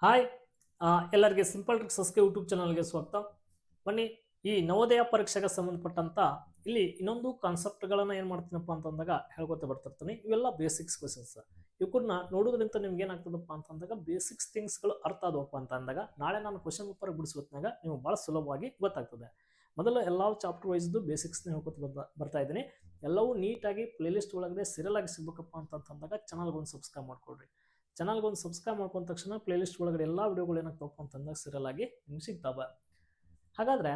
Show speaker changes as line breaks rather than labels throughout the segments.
Hi ಎಲ್ಲರಿಗೆ simple ಟ್ರಿಕ್ಸಸ್ಗೆ YouTube ಚಾನಲ್ಗೆ ಸ್ವಾಗತ. ಬನ್ನಿ, ಈ ನವೋದಯ ಪರೀಕ್ಷೆಗೆ ಸಂಬಂಧಪಟ್ಟಂತ ಇಲ್ಲಿ ಇನ್ನೊಂದು ಕಾನ್ಸೆಪ್ಟ್ಗಳನ್ನ ಏನು ಮಾಡ್ತೀನಪ್ಪ ಅಂತಂದಾಗ ಹೇಳ್ಕೊತ ಬರ್ತಿರ್ತೀನಿ. ಇವೆಲ್ಲ ಬೇಸಿಕ್ಸ್ ಕ್ವಶನ್ಸ್. ಇವನ್ನ ನೋಡೋದ್ರಿಂದ ನಿಮ್ಗೆ ಏನಾಗ್ತದಪ್ಪ ಅಂತಂದಾಗ ಬೇಸಿಕ್ಸ್ ಥಿಂಗ್ಸ್ಗಳು ಅರ್ಥ ಆದವಪ್ಪ ಅಂತ ಅಂದಾಗ ನಾಳೆ ನಾನು ಕ್ವಶನ್ ಪೇಪರ್ ಬಿಡಿಸೋತ್ನಾಗ ನೀವು ಭಾಳ ಸುಲಭವಾಗಿ ಗೊತ್ತಾಗ್ತದೆ. ಮೊದಲು ಎಲ್ಲ ಚಾಪ್ಟರ್ ವೈಸ್ದು ಬೇಸಿಕ್ಸ್ನ ಹೇಳ್ಕೊತ ಬರ್ತಾ ಇದ್ದೀನಿ. ಎಲ್ಲವೂ ನೀಟಾಗಿ ಪ್ಲೇಲಿಸ್ಟ್ ಒಳಗಡೆ ಸೀರಿಯಲ್ ಆಗಿ ಸಿಗ್ಬೇಕಪ್ಪ ಅಂತಂದಾಗ ಚಾನಲ್ಗೆ ಒಂದು ಸಬ್ಸ್ಕ್ರೈಬ್ ಮಾಡ್ಕೊಡ್ರಿ. ಚಾನಲ್ಗೆ ಒಂದು ಸಬ್ಸ್ಕ್ರೈಬ್ ಮಾಡ್ಕೊಂಡ ತಕ್ಷಣ ಪ್ಲೇಲಿಸ್ಟ್ ಒಳಗಡೆ ಎಲ್ಲ ವಿಡಿಯೋಗಳು ಏನಾಗ್ತವಪ್ಪ ಅಂತಂದಾಗ ಸೀರಿಯಲ್ ಆಗಿ ನಿಮ್ಗೆ ಸಿಗ್ತಾವೆ. ಹಾಗಾದ್ರೆ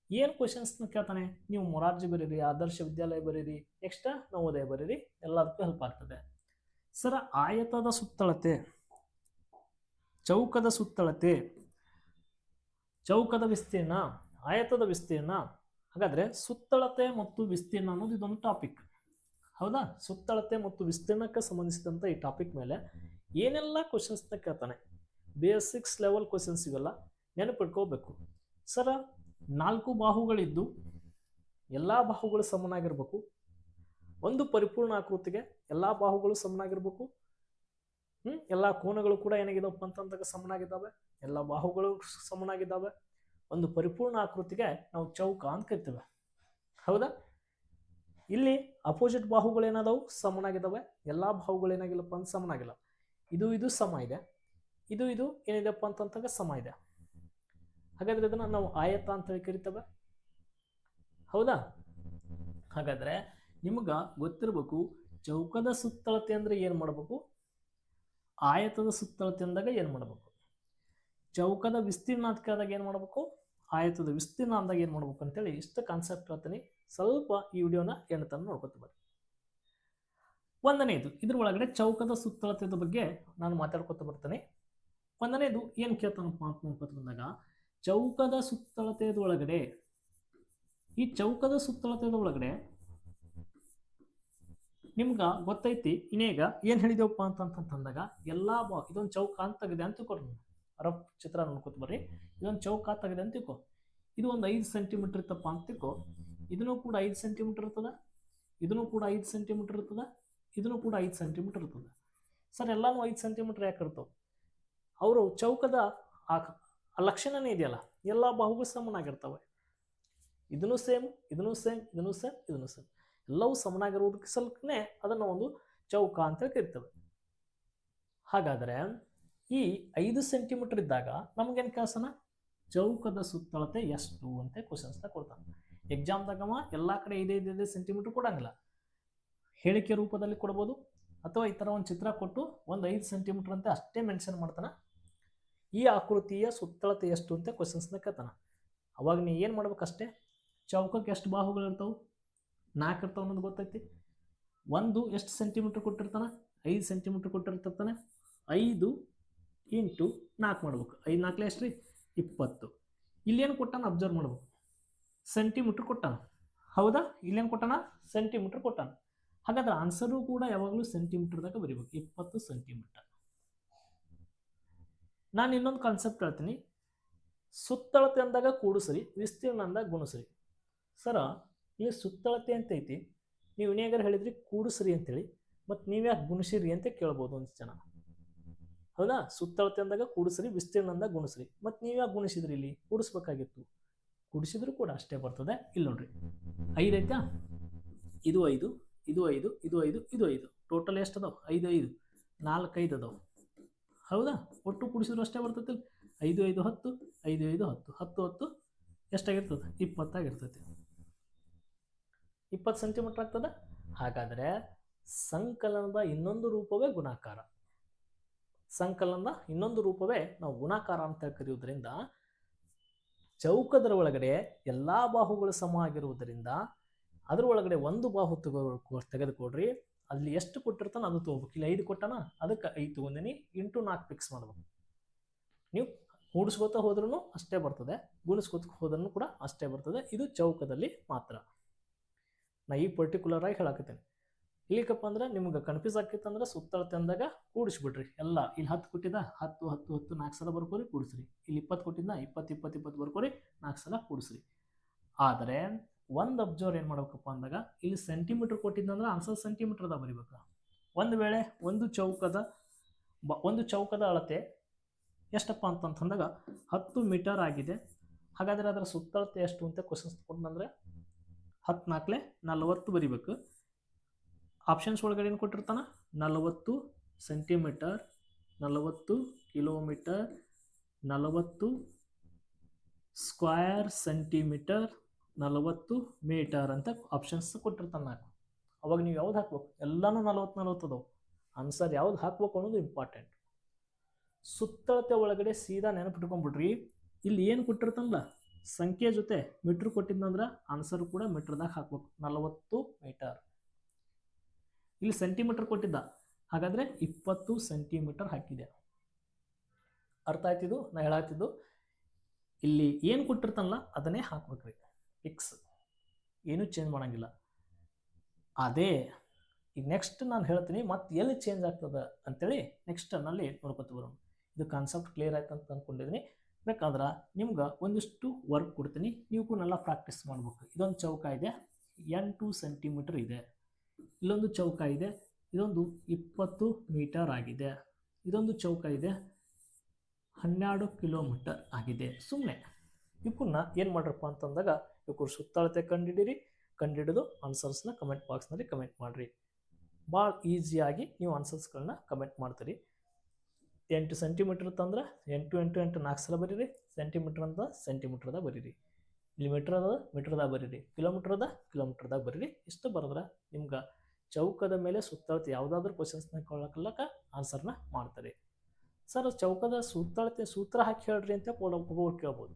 ಏನು ಕ್ವಶನ್ಸ್ನ ಕೇಳ್ತಾನೆ, ನೀವು ಮೊರಾರ್ಜಿ ಬರೀರಿ, ಆದರ್ಶ ವಿದ್ಯಾಲಯ ಬರೀರಿ, ನೆಕ್ಸ್ಟ್ ನವೋದಯ ಬರೀರಿ, ಎಲ್ಲದಕ್ಕೂ ಹೆಲ್ಪ್ ಆಗ್ತದೆ. ಸರ, ಆಯತದ ಸುತ್ತಳತೆ, ಚೌಕದ ಸುತ್ತಳತೆ, ಚೌಕದ ವಿಸ್ತೀರ್ಣ, ಆಯತದ ವಿಸ್ತೀರ್ಣ. ಹಾಗಾದ್ರೆ ಸುತ್ತಳತೆ ಮತ್ತು ವಿಸ್ತೀರ್ಣ ಅನ್ನೋದು ಇದೊಂದು ಟಾಪಿಕ್. ಹೌದಾ? ಸುತ್ತಳತೆ ಮತ್ತು ವಿಸ್ತೀರ್ಣಕ್ಕೆ ಸಂಬಂಧಿಸಿದಂಥ ಈ ಟಾಪಿಕ್ ಮೇಲೆ ಏನೆಲ್ಲ ಕ್ವಶನ್ಸ್ನ ಕೇಳ್ತಾನೆ, ಬೇಸಿಕ್ಸ್ ಲೆವೆಲ್ ಕ್ವಶನ್ಸ್ ಇವೆಲ್ಲ ನೆನಪಿಟ್ಕೋಬೇಕು. ಸರ, 4 ಬಾಹುಗಳಿದ್ದು ಎಲ್ಲ ಬಾಹುಗಳು ಸಮನಾಗಿರ್ಬೇಕು. ಒಂದು ಪರಿಪೂರ್ಣ ಆಕೃತಿಗೆ ಎಲ್ಲ ಬಾಹುಗಳು ಸಮನಾಗಿರ್ಬೇಕು. ಎಲ್ಲ ಕೋನಗಳು ಕೂಡ ಏನಾಗಿದವಪ್ಪ ಅಂತಂದಾಗ ಸಮನಾಗಿದ್ದಾವೆ. ಎಲ್ಲ ಬಾಹುಗಳು ಸಮನಾಗಿದ್ದಾವೆ. ಒಂದು ಪರಿಪೂರ್ಣ ಆಕೃತಿಗೆ ನಾವು ಚೌಕ ಅಂತ ಕರಿತೇವೆ. ಹೌದಾ? ಇಲ್ಲಿ ಅಪೋಸಿಟ್ ಬಾಹುಗಳು ಏನಾದವು, ಸಮನಾಗಿದ್ದಾವೆ. ಎಲ್ಲ ಬಾಹುಗಳು ಏನಾಗಿಲ್ಲಪ್ಪ ಅಂತ ಸಮನಾಗಿಲ್ಲ. ಇದು ಸಮ ಇದೆ, ಇದು ಏನಿದೆಪ್ಪ ಅಂತಂದಾಗ ಸಮ ಇದೆ. ಹಾಗಾದ್ರೆ ಇದನ್ನ ನಾವು ಆಯತ ಅಂತ ಹೇಳಿ ಕರಿತೇವೆ. ಹೌದಾ? ಹಾಗಾದ್ರೆ ನಿಮ್ಗ ಗೊತ್ತಿರಬೇಕು, ಚೌಕದ ಸುತ್ತಳತೆ ಅಂದ್ರೆ ಏನ್ ಮಾಡ್ಬೇಕು, ಆಯತದ ಸುತ್ತಳತೆ ಅಂದಾಗ ಏನ್ ಮಾಡ್ಬೇಕು, ಚೌಕದ ವಿಸ್ತೀರ್ಣ ಅಂತ ಕೇಳಿದಾಗ ಏನ್ ಮಾಡ್ಬೇಕು, ಆಯತದ ವಿಸ್ತೀರ್ಣ ಅಂದಾಗ ಏನ್ ಮಾಡ್ಬೇಕು ಅಂತೇಳಿ ಇಷ್ಟ ಕಾನ್ಸೆಪ್ಟ್ ಹೇಳ್ತೀನಿ. ಸ್ವಲ್ಪ ಈ ವಿಡಿಯೋನ ಎಣ್ಣತನ ನೋಡ್ಕೊತ ಬರ್ರಿ. ಒಂದನೇದು ಇದ್ರ ಒಳಗಡೆ ಚೌಕದ ಸುತ್ತಳತೆದ ಬಗ್ಗೆ ನಾನು ಮಾತಾಡ್ಕೊತ ಬರ್ತೇನೆ. ಒಂದನೇದು ಏನ್ ಕೇಳ್ತಾನಪ್ಪ ಅಂತ ನೋಡ್ಕೊತ ಬಂದಾಗ, ಚೌಕದ ಸುತ್ತಳತೆದ ಒಳಗಡೆ, ಈ ಚೌಕದ ಸುತ್ತಳತೆದ ಒಳಗಡೆ ನಿಮ್ಗ ಗೊತ್ತೈತಿ, ಇನ್ನೇಗ ಏನ್ ಹೇಳಿದೇವಪ್ಪ ಅಂತಂದಾಗ ಎಲ್ಲಾ ಇದೊಂದು ಚೌಕ ಅಂತ ತೆಗಿದೆ ಅಂತ ತಿಳ್ಕೊರಿ. ರಫ್ ಚಿತ್ರ ನೋಡ್ಕೊತ ಬರ್ರಿ. ಇದೊಂದು ಚೌಕ ತೆಗಿದೆ ಅಂತ ತಿಳ್ಕೊ. ಇದು ಒಂದು 5 ಸೆಂಟಿಮೀಟರ್ ಇತ್ತಪ್ಪ ಅಂತ ತಿಳ್ಕೊ. ಇದನ್ನು ಕೂಡ 5 ಸೆಂಟಿಮೀಟರ್ ಇರ್ತದ, ಇದನ್ನು ಕೂಡ 5 ಸೆಂಟಿಮೀಟರ್ ಇರ್ತದ, ಇದನ್ನು ಕೂಡ 5 ಸೆಂಟಿಮೀಟರ್ ಇರ್ತದೆ. ಸರ್, ಎಲ್ಲಾನು 5 ಸೆಂಟಿಮೀಟರ್ ಯಾಕೆ ಇರ್ತಾವೆ? ಅವರು ಚೌಕದ ಲಕ್ಷಣನೇ ಇದೆಯಲ್ಲ, ಎಲ್ಲ ಬಾಹುಗಳು ಸಮನಾಗಿರ್ತವೆ. ಇದನ್ನು ಸೇಮ್, ಇದನ್ನು ಸೇಮ್, ಇದನ್ನು ಸೇಮ್, ಇದನ್ನು ಸೇಮ್, ಎಲ್ಲವೂ ಸಮನಾಗಿರುವುದಕ್ಕೆ ಸಲಕನೆ ಅದನ್ನು ಒಂದು ಚೌಕ ಅಂತ ಕರಿತೇವೆ. ಹಾಗಾದ್ರೆ ಈ 5 ಸೆಂಟಿಮೀಟರ್ ಇದ್ದಾಗ ನಮಗೇನು ಕೆಲಸನ, ಚೌಕದ ಸುತ್ತಳತೆ ಎಷ್ಟು ಅಂತ ಕ್ವಶನ್ಸ್ನ ಕೊಡ್ತಾನೆ. ಎಕ್ಸಾಮ್ದಾಗವ ಎಲ್ಲ ಕಡೆ 5 ಸೆಂಟಿಮೀಟರ್ ಕೊಡಂಗಿಲ್ಲ, ಹೇಳಿಕೆ ರೂಪದಲ್ಲಿ ಕೊಡ್ಬೋದು, ಅಥವಾ ಈ ಥರ ಒಂದು ಚಿತ್ರ ಕೊಟ್ಟು ಒಂದು 5 ಸೆಂಟಿಮೀಟರ್ ಅಂತ ಅಷ್ಟೇ ಮೆನ್ಷನ್ ಮಾಡ್ತಾನೆ. ಈ ಆಕೃತಿಯ ಸುತ್ತಳತೆ ಎಷ್ಟು ಅಂತ ಕ್ವಶನ್ಸ್ನ ಕೇಳ್ತಾನೆ. ಅವಾಗ ನೀ ಏನು ಮಾಡ್ಬೇಕಷ್ಟೇ, ಚೌಕಕ್ಕೆ ಎಷ್ಟು ಬಾಹುಗಳು ಇರ್ತಾವೆ, 4 ಇರ್ತಾವೆ ಅನ್ನೋದು ಗೊತ್ತೈತಿ. ಒಂದು ಎಷ್ಟು ಸೆಂಟಿಮೀಟರ್ ಕೊಟ್ಟಿರ್ತಾನೆ, 5 ಸೆಂಟಿಮೀಟರ್ ಕೊಟ್ಟಿರ್ತಾನೆ. 5 ಇಂಟು 4 ಮಾಡ್ಬೇಕು. 5 4 ಎಷ್ಟು ರೀ, 20. ಇಲ್ಲೇನು ಕೊಟ್ಟಾನ ಅಬ್ಸರ್ವ್ ಮಾಡ್ಬೇಕು, ಸೆಂಟಿಮೀಟರ್ ಕೊಟ್ಟಾನ. ಹೌದಾ? ಇಲ್ಲೇನು ಕೊಟ್ಟಾನ, ಸೆಂಟಿಮೀಟರ್ ಕೊಟ್ಟಾನ. ಹಾಗಾದ್ರೆ ಆನ್ಸರು ಕೂಡ ಯಾವಾಗಲೂ ಸೆಂಟಿಮೀಟರ್ದಾಗ ಬರೀಬೇಕು, 20 ಸೆಂಟಿಮೀಟರ್. ನಾನು ಇನ್ನೊಂದು ಕಾನ್ಸೆಪ್ಟ್ ಹೇಳ್ತೀನಿ. ಸುತ್ತಳತೆ ಅಂದಾಗ ಕೂಡಿಸ್ರಿ, ವಿಸ್ತೀರ್ಣ ಅಂದಾಗ ಗುಣಿಸ್ರಿ. ಸರ, ಇಲ್ಲಿ ಸುತ್ತಳತೆ ಅಂತ ಐತಿ, ನೀವು ಇನ್ಯಾಗಾರ ಹೇಳಿದ್ರಿ ಕೂಡಿಸ್ರಿ ಅಂತೇಳಿ, ಮತ್ತು ನೀವ್ಯಾಕೆ ಗುಣಿಸಿರಿ ಅಂತ ಕೇಳ್ಬೋದು ಒಂದು ಜನ. ಹೌದಾ? ಸುತ್ತಳತೆ ಅಂದಾಗ ಕೂಡಿಸ್ರಿ, ವಿಸ್ತೀರ್ಣ ಅಂದಾಗ ಗುಣಿಸ್ರಿ, ಮತ್ತು ನೀವ್ಯಾಕೆ ಗುಣಿಸಿದ್ರಿ, ಇಲ್ಲಿ ಕೂಡಿಸ್ಬೇಕಾಗಿತ್ತು. ಕೂಡಿಸಿದ್ರು ಕೂಡ ಅಷ್ಟೇ ಬರ್ತದೆ. ಇಲ್ಲಿ ನೋಡ್ರಿ, 5 ಐತಾ, ಇದು 5, ಇದು 5, ಇದು 5, ಇದು 5, ಟೋಟಲ್ ಎಷ್ಟು ಅದಾವ, 5 5, 4 5 ಅದಾವ. ಹೌದಾ? ಒಟ್ಟು ಕೂಡಿಸಿದ್ರು ಅಷ್ಟೇ ಬರ್ತೈತಿ. 5 5 10, 5 5 10, 10 10 ಎಷ್ಟಾಗಿರ್ತದೆ, 20 ಆಗಿರ್ತೈತಿ. 20 ಸೆಂಟಿಮೀಟರ್ ಆಗ್ತದೆ. ಹಾಗಾದ್ರೆ ಸಂಕಲನದ ಇನ್ನೊಂದು ರೂಪವೇ ಗುಣಾಕಾರ. ಸಂಕಲನದ ಇನ್ನೊಂದು ರೂಪವೇ ನಾವು ಗುಣಾಕಾರ ಅಂತ ಕರೆಯುವುದರಿಂದ, ಚೌಕದರ ಒಳಗಡೆ ಎಲ್ಲಾ ಬಾಹುಗಳು ಸಮ ಆಗಿರುವುದರಿಂದ ಅದ್ರ ಒಳಗಡೆ ಒಂದು ಬಾಹು ತೆಗೆದುಕೊಡ್ರಿ. ಅಲ್ಲಿ ಎಷ್ಟು ಕೊಟ್ಟಿರ್ತಾನ ಅದು ತಗೋಬೇಕು. ಇಲ್ಲಿ 5 ಕೊಟ್ಟಾನ, ಅದಕ್ಕೆ 5 ತಗೊಂಡಿನಿ, ಇಂಟು 4 ಫಿಕ್ಸ್ ಮಾಡ್ಬೇಕು. ನೀವು ಕೂಡಿಸ್ಕೋತಾ ಹೋದ್ರೂ ಅಷ್ಟೇ ಬರ್ತದೆ, ಗುಣಿಸ್ಕೋತ ಹೋದ್ರೂ ಕೂಡ ಅಷ್ಟೇ ಬರ್ತದೆ. ಇದು ಚೌಕದಲ್ಲಿ ಮಾತ್ರ. ನಾ ಈ ಪರ್ಟಿಕ್ಯುಲರ್ ಆಗಿ ಹೇಳಕತ್ತೇನೆ. ಇಲ್ಲಿಕಪ್ಪ ಅಂದ್ರೆ ನಿಮ್ಗೆ ಕನ್ಫ್ಯೂಸ್ ಆಗ್ತಿತ್ತಂದ್ರೆ ಸುತ್ತಳತೆ ಅಂದಾಗ ಕೂಡಿಸ್ಬಿಡ್ರಿ. ಎಲ್ಲ ಇಲ್ಲಿ 10 ಕೊಟ್ಟಿದ್ದ 10 10 10 4 ಸಲ ಬರ್ಕೋರಿ, ಕೂಡಿಸ್ರಿ. ಇಲ್ಲಿ 20 ಕೊಟ್ಟಿದ್ದ 20 20 20 ಬರ್ಕೋರಿ, 4 ಸಲ ಕೂಡಿಸ್ರಿ. ಆದರೆ ಒಂದು ಅಬ್ಸರ್ವ್ ಏನು ಮಾಡ್ಬೇಕಪ್ಪ ಅಂದಾಗ, ಇಲ್ಲಿ ಸೆಂಟಿಮೀಟರ್ ಕೊಟ್ಟಿದ್ದಂದ್ರೆ ಆನ್ಸರ್ ಸೆಂಟಿಮೀಟರ್ದಾಗ ಬರಿಬೇಕು. ಒಂದು ವೇಳೆ ಒಂದು ಚೌಕದ ಅಳತೆ ಎಷ್ಟಪ್ಪ ಅಂತಂದಾಗ 10 ಮೀಟರ್ ಆಗಿದೆ. ಹಾಗಾದರೆ ಅದರ ಸುತ್ತಳತೆ ಎಷ್ಟು ಅಂತ ಕ್ವಶನ್ಸ್ ಕೊಟ್ಟಂದ್ರೆ 14 40 ಬರಿಬೇಕು. ಆಪ್ಷನ್ಸ್ ಒಳಗಡೆ ಏನು ಕೊಟ್ಟಿರ್ತಾನ 40 centimetre, 40 kilometre, 40 square centimetre, 40 metre ಅಂತ ಆಪ್ಷನ್ಸ್ ಕೊಟ್ಟಿರ್ತಾನೆ ನಾನು. ಅವಾಗ ನೀವು ಯಾವ್ದು ಹಾಕ್ಬೇಕು? ಎಲ್ಲಾನು 40 ಅದಾವೆ. ಆನ್ಸರ್ ಯಾವ್ದು ಹಾಕ್ಬೇಕು ಅನ್ನೋದು ಇಂಪಾರ್ಟೆಂಟ್. ಸುತ್ತಳತೆ ಒಳಗಡೆ ಸೀದಾ ನೆನಪಿಟ್ಕೊಂಡ್ಬಿಡ್ರಿ. ಇಲ್ಲಿ ಏನು ಕೊಟ್ಟಿರ್ತಾನಲ್ಲ ಸಂಖ್ಯೆ ಜೊತೆ ಮೀಟ್ರ್ ಕೊಟ್ಟಿದ್ನಂದ್ರೆ ಆನ್ಸರ್ ಕೂಡ ಮೀಟ್ರ್ದಾಗ ಹಾಕ್ಬೇಕು. 40 ಮೀಟರ್. ಇಲ್ಲಿ ಸೆಂಟಿಮೀಟರ್ ಕೊಟ್ಟಿದ್ದ, ಹಾಗಾದ್ರೆ 20 ಸೆಂಟಿಮೀಟರ್ ಹಾಕಿದೆ. ಅರ್ಥ ಆಯ್ತಿದ್ದು ನಾ ಹೇಳಾತಿದ್ದು? ಇಲ್ಲಿ ಏನು ಕೊಟ್ಟಿರ್ತಾನಲ್ಲ ಅದನ್ನೇ ಹಾಕ್ಬೇಕ್ರಿ, ಫಿಕ್ಸ್, ಏನು ಚೇಂಜ್ ಮಾಡಂಗಿಲ್ಲ. ಅದೇ ಈಗ ನೆಕ್ಸ್ಟ್ ನಾನು ಹೇಳ್ತೀನಿ ಮತ್ತೆ ಎಲ್ಲಿ ಚೇಂಜ್ ಆಗ್ತದೆ ಅಂತೇಳಿ ನೆಕ್ಸ್ಟ್ ನಲ್ಲಿ ನೋಡ್ಕೊತ ಬರೋಣ. ಇದು ಕಾನ್ಸೆಪ್ಟ್ ಕ್ಲಿಯರ್ ಆಯ್ತು ಅಂತ ಅಂದ್ಕೊಂಡಿದ್ದೀನಿ. ಬೇಕಾದ್ರೆ ನಿಮ್ಗೆ ಒಂದಿಷ್ಟು ವರ್ಕ್ ಕೊಡ್ತೀನಿ, ನೀವು ಕೂಡ ಪ್ರಾಕ್ಟೀಸ್ ಮಾಡ್ಬೇಕು. ಇದೊಂದು ಚೌಕ ಇದೆ, 8 ಸೆಂಟಿಮೀಟರ್ ಇದೆ. ಇಲ್ಲೊಂದು ಚೌಕ ಇದೆ, ಇದೊಂದು 20 ಮೀಟರ್ ಆಗಿದೆ. ಇದೊಂದು ಚೌಕ ಇದೆ, 12 ಕಿಲೋಮೀಟರ್ ಆಗಿದೆ. ಸುಮ್ಮನೆ ಇವಕ್ಕನ್ನ ಏನು ಮಾಡ್ರಪ್ಪ ಅಂತಂದಾಗ ಇವಕ್ಕೂ ಸುತ್ತಳತೆ ಕಂಡಿಡಿದು ಆನ್ಸರ್ಸ್ನ ಕಮೆಂಟ್ ಬಾಕ್ಸ್ನಲ್ಲಿ ಕಮೆಂಟ್ ಮಾಡಿರಿ. ಭಾಳ ಈಸಿಯಾಗಿ ನೀವು ಆನ್ಸರ್ಸ್ಗಳನ್ನ ಕಮೆಂಟ್ ಮಾಡ್ತೀರಿ. 8 ಸೆಂಟಿಮೀಟರ್ ತಂದ್ರೆ 8 × 8 4 ಸಲ ಬರೀರಿ. ಸೆಂಟಿಮೀಟರ್ ಅಂತ ಸೆಂಟಿಮೀಟರ್ದಾಗ ಬರೀರಿ. ಇಲ್ಲಿ ಮೀಟರ್ ಅದ ಮೀಟರ್ದಾಗ ಬರೀರಿ. ಕಿಲೋಮೀಟರ್ ಅದ ಕಿಲೋಮೀಟರ್ದಾಗ ಬರೀರಿ. ಇಷ್ಟು ಬರೆದ್ರೆ ನಿಮ್ಗೆ ಚೌಕದ ಮೇಲೆ ಸುತ್ತಳತೆ ಯಾವುದಾದ್ರೂ ಕ್ವಶನ್ಸ್ನ ಕೊಳ್ಳಕ್ಕ ಆನ್ಸರ್ನ ಮಾಡ್ತಾರೆ. ಸರ್ ಚೌಕದ ಸುತ್ತಳತೆ ಸೂತ್ರ ಹಾಕಿ ಹೇಳ್ರಿ ಅಂತ ಒಬ್ಬೊಬ್ರು ಕೇಳ್ಬೋದು.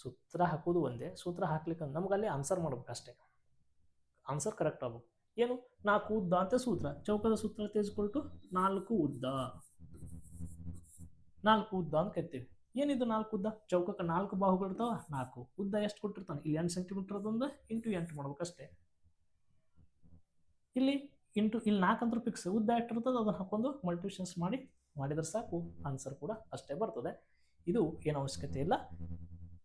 ಸೂತ್ರ ಹಾಕೋದು ಒಂದೇ, ಸೂತ್ರ ಹಾಕ್ಲಿಕ್ಕೆ ನಮ್ಗೆ ಅಲ್ಲಿ ಆನ್ಸರ್ ಮಾಡ್ಬೇಕು ಅಷ್ಟೇ. ಆನ್ಸರ್ ಕರೆಕ್ಟ್ ಆಗ್ಬೇಕು. ಏನು 4 ಉದ್ದ ಅಂತ ಸೂತ್ರ. ಚೌಕದ ಸುತ್ತಳತೆ ಇಸ್ಕೊಳ್ಟು 4 ಉದ್ದ. 4 ಉದ್ದ ಅಂತ ಕರಿತೀವಿ. ಏನಿದು 4 ಉದ್ದ? ಚೌಕಕ್ಕೆ 4 ಬಾಹುಗಳು ಇರ್ತಾವ, 4 ಉದ್ದ ಎಷ್ಟು ಕೊಟ್ಟಿರ್ತಾನೆ? ಇಲ್ಲಿ 8 ಸೆಂಟಿಮೀಟರ್ ಅದೊಂದು ಇಂಟು 8 ಮಾಡ್ಬೇಕಷ್ಟೇ. ಇಲ್ಲಿ 4 ಅಂತ ಫಿಕ್ಸ್. ಉದ್ದ ಎಷ್ಟಿರ್ತದೆ ಅದನ್ನು ಹಾಕೊಂಡು ಮಲ್ಟಿಪ್ಲಿಕೇಷನ್ಸ್ ಮಾಡಿದ್ರೆ ಸಾಕು, ಆನ್ಸರ್ ಕೂಡ ಅಷ್ಟೇ ಬರ್ತದೆ. ಇದು ಏನು ಅವಶ್ಯಕತೆ ಇಲ್ಲ.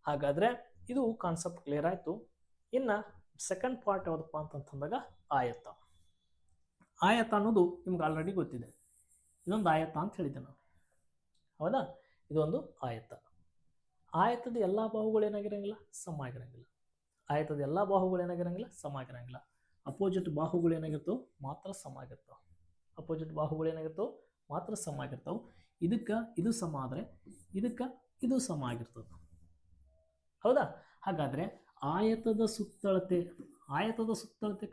ಹಾಗಾದರೆ ಇದು ಕಾನ್ಸೆಪ್ಟ್ ಕ್ಲಿಯರ್ ಆಯಿತು. ಇನ್ನು ಸೆಕೆಂಡ್ ಪಾರ್ಟ್ ಯಾವುದಪ್ಪ ಅಂತಂದಾಗ ಆಯತ. ಆಯತ ಅನ್ನೋದು ನಿಮ್ಗೆ ಆಲ್ರೆಡಿ ಗೊತ್ತಿದೆ. ಇದೊಂದು ಆಯತ ಅಂತ ಹೇಳಿದ್ದೆ ನಾನು, ಹೌದಾ? ಇದೊಂದು ಆಯತ. ಆಯತದ ಎಲ್ಲ ಬಾಹುಗಳು ಏನಾಗಿರಂಗಿಲ್ಲ, ಸಮ ಆಗಿರಂಗಿಲ್ಲ. ಆಯತದ ಎಲ್ಲ ಬಾಹುಗಳು ಏನಾಗಿರಂಗಿಲ್ಲ, ಸಮ ಆಗಿರಂಗಿಲ್ಲ. ಅಪೋಸಿಟ್ ಬಾಹುಗಳು ಏನಾಗಿರ್ತಾವೆ, ಮಾತ್ರ ಸಮ ಆಗಿರ್ತಾವೆ. ಅಪೋಸಿಟ್ ಬಾಹುಗಳು ಏನಾಗಿರ್ತಾವೆ, ಮಾತ್ರ ಸಮ ಆಗಿರ್ತಾವೆ. ಇದಕ್ಕೆ ಇದು ಸಮ ಆದರೆ ಇದಕ್ಕೆ ಇದು ಸಮ ಆಗಿರ್ತದೆ, ಹೌದಾ? ಹಾಗಾದರೆ ಆಯತದ ಸುತ್ತಳತೆ